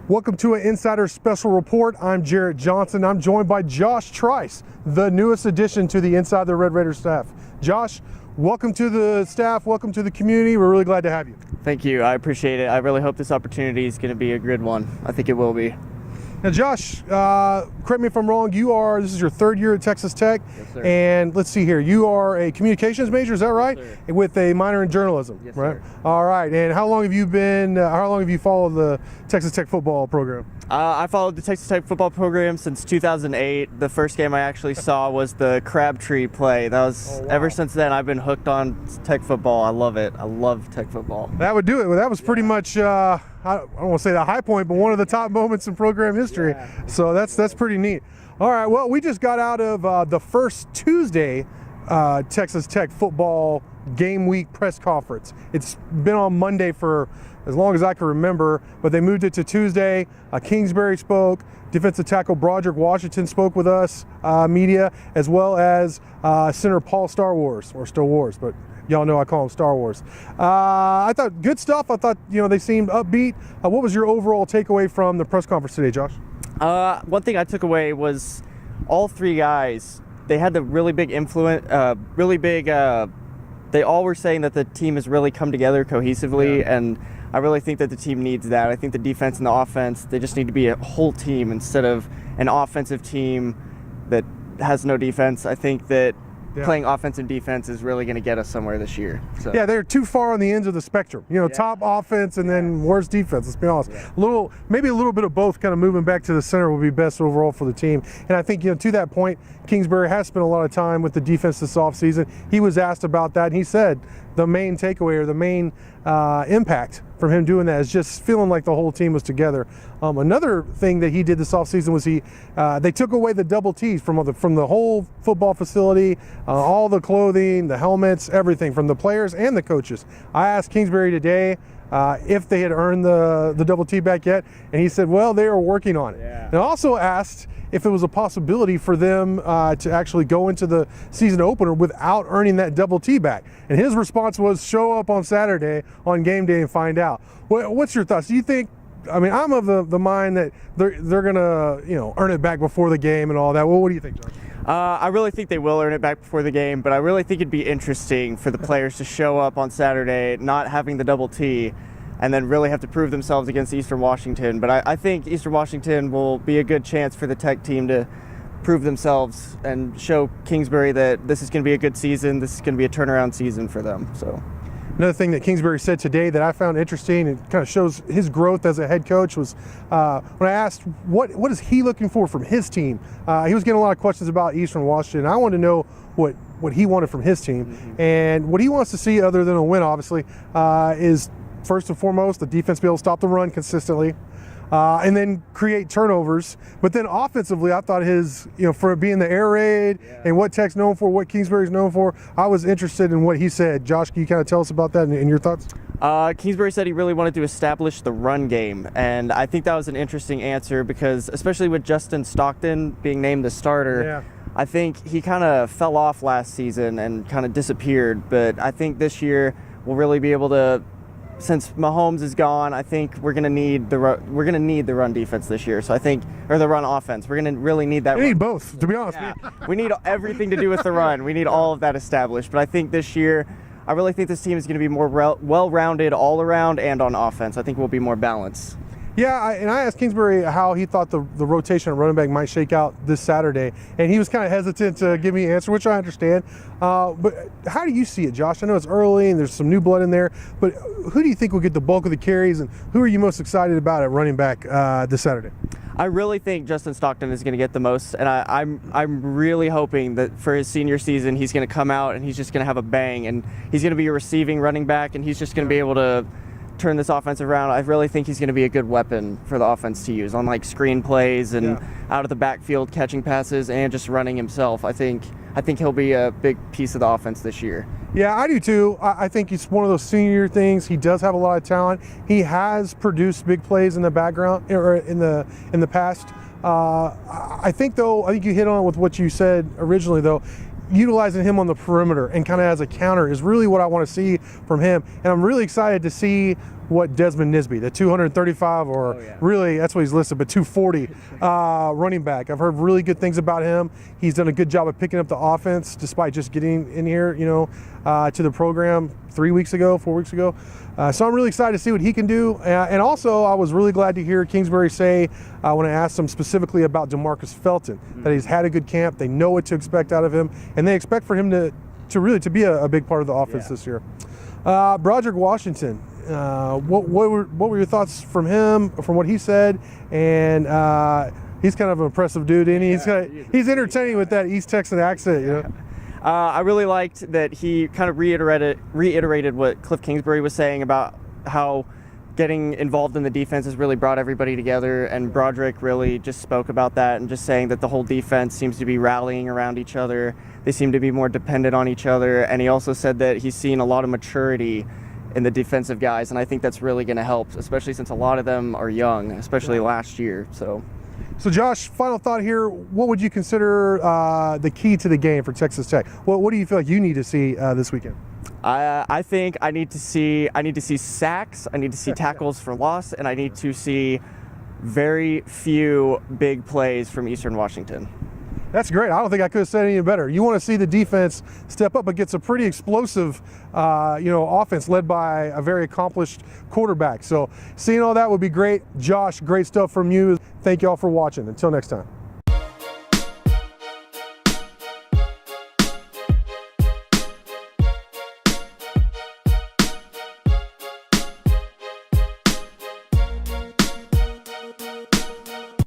Welcome to an Insider Special Report. I'm Jarret Johnson. I'm joined by Josh Trice, the newest addition to the Inside the Red Raiders staff. Josh, welcome to the staff. Welcome to the community. We're really glad to have you. Thank you. I appreciate it. I really hope this opportunity is going to be a good one. I think it will be. Now, Josh, correct me if I'm wrong. This is your third year at Texas Tech. Yes, sir. And let's see here. You are a communications major, is that right? Yes, sir. With a minor in journalism, Yes, right? sir. All right. And how long have you followed the Texas Tech football program? I followed the Texas Tech football program since 2008. The first game I actually saw was the Crabtree play. That was ever since then I've been hooked on Tech football. I love it. I love Tech football. That would do it. Well, that was pretty much, I don't want to say the high point, but one of the top moments in program history. Yeah. So that's pretty neat. All right, well, we just got out of the first Tuesday Texas Tech football game week press conference. It's been on Monday for as long as I can remember, but they moved it to Tuesday. Kingsbury spoke. Defensive tackle Broderick Washington spoke with us, media, as well as center Paul Star Wars, but y'all know I call him Star Wars. I thought good stuff. I thought, they seemed upbeat. What was your overall takeaway from the press conference today, Josh? One thing I took away was all three guys, they had the really big influence, they all were saying that the team has really come together cohesively, and I really think that the team needs that. I think the defense and the offense, they just need to be a whole team instead of an offensive team that has no defense. I think that playing offense and defense is really going to get us somewhere this year. So. Yeah, they're too far on the ends of the spectrum. Top offense and then worst defense, let's be honest. Maybe a little bit of both, kind of moving back to the center would be best overall for the team. And I think, to that point, Kingsbury has spent a lot of time with the defense this offseason. He was asked about that, and he said the main takeaway or the main impact from him doing that is just feeling like the whole team was together. Another thing that he did this offseason was they took away the double T's from the whole football facility, all the clothing, the helmets, everything from the players and the coaches. I asked Kingsbury today if they had earned the double T back yet, and he said, well, they are working on it. Yeah. And I also asked if it was a possibility for them to actually go into the season opener without earning that double T back. And his response was, show up on Saturday on game day and find out. What's your thoughts? Do you think, I'm of the mind that they're going to, earn it back before the game and all that. Well, what do you think, John? I really think they will earn it back before the game, but I really think it'd be interesting for the players to show up on Saturday not having the double T and then really have to prove themselves against Eastern Washington. But I think Eastern Washington will be a good chance for the Tech team to prove themselves and show Kingsbury that this is going to be a good season. This is going to be a turnaround season for them. So. Another thing that Kingsbury said today that I found interesting and kind of shows his growth as a head coach was when I asked what is he looking for from his team. He was getting a lot of questions about Eastern Washington. I wanted to know what he wanted from his team. Mm-hmm. And what he wants to see, other than a win, obviously, is first and foremost the defense be able to stop the run consistently. And then create turnovers. But then offensively, I thought his, for it being the air raid and what Tech's known for, what Kingsbury's known for, I was interested in what he said. Josh, can you kind of tell us about that and your thoughts? Kingsbury said he really wanted to establish the run game, and I think that was an interesting answer because, especially with Justin Stockton being named the starter, I think he kind of fell off last season and kind of disappeared. But I think this year we'll really be able to. Since Mahomes is gone, I think we're gonna need the run defense this year. So I think, or the run offense, we're gonna really need that. We need both, to be honest. Yeah. We need everything to do with the run. We need all of that established. But I think this year, I really think this team is gonna be more well-rounded all around and on offense. I think we'll be more balanced. Yeah, and I asked Kingsbury how he thought the rotation at running back might shake out this Saturday, and he was kind of hesitant to give me an answer, which I understand. But how do you see it, Josh? I know it's early and there's some new blood in there, but who do you think will get the bulk of the carries, and who are you most excited about at running back this Saturday? I really think Justin Stockton is going to get the most, and I'm really hoping that for his senior season he's going to come out and he's just going to have a bang, and he's going to be a receiving running back, and he's just going to be able to turn this offense around. I really think he's going to be a good weapon for the offense to use on like screen plays and out of the backfield catching passes and just running himself. I think he'll be a big piece of the offense this year. Yeah, I do too. I think it's one of those senior things. He does have a lot of talent. He has produced big plays in the background or in the past. I think you hit on with what you said originally though. Utilizing him on the perimeter and kind of as a counter is really what I want to see from him. And I'm really excited to see what Desmond Nisby, the 235 or really that's what he's listed, but 240 running back. I've heard really good things about him. He's done a good job of picking up the offense despite just getting in here, to the program 4 weeks ago. So I'm really excited to see what he can do. And also, I was really glad to hear Kingsbury say, when I asked him specifically about DeMarcus Felton, that he's had a good camp. They know what to expect out of him, and they expect for him to really be a big part of the offense this year. Broderick Washington. What were your thoughts from him, from what he said? And he's kind of an impressive dude, and he's entertaining with that East Texan accent. I really liked that he kind of reiterated what Kliff Kingsbury was saying about how getting involved in the defense has really brought everybody together, and Broderick really just spoke about that and just saying that the whole defense seems to be rallying around each other. They seem to be more dependent on each other, and he also said that he's seen a lot of maturity in the defensive guys, and I think that's really going to help, especially since a lot of them are young, especially last year. So Josh, final thought here. What would you consider the key to the game for Texas Tech? What do you feel like you need to see this weekend? I think I need to see sacks, I need to see tackles for loss, and I need to see very few big plays from Eastern Washington. That's great. I don't think I could have said any better. You want to see the defense step up against a pretty explosive, offense led by a very accomplished quarterback. So seeing all that would be great. Josh, great stuff from you. Thank you all for watching. Until next time.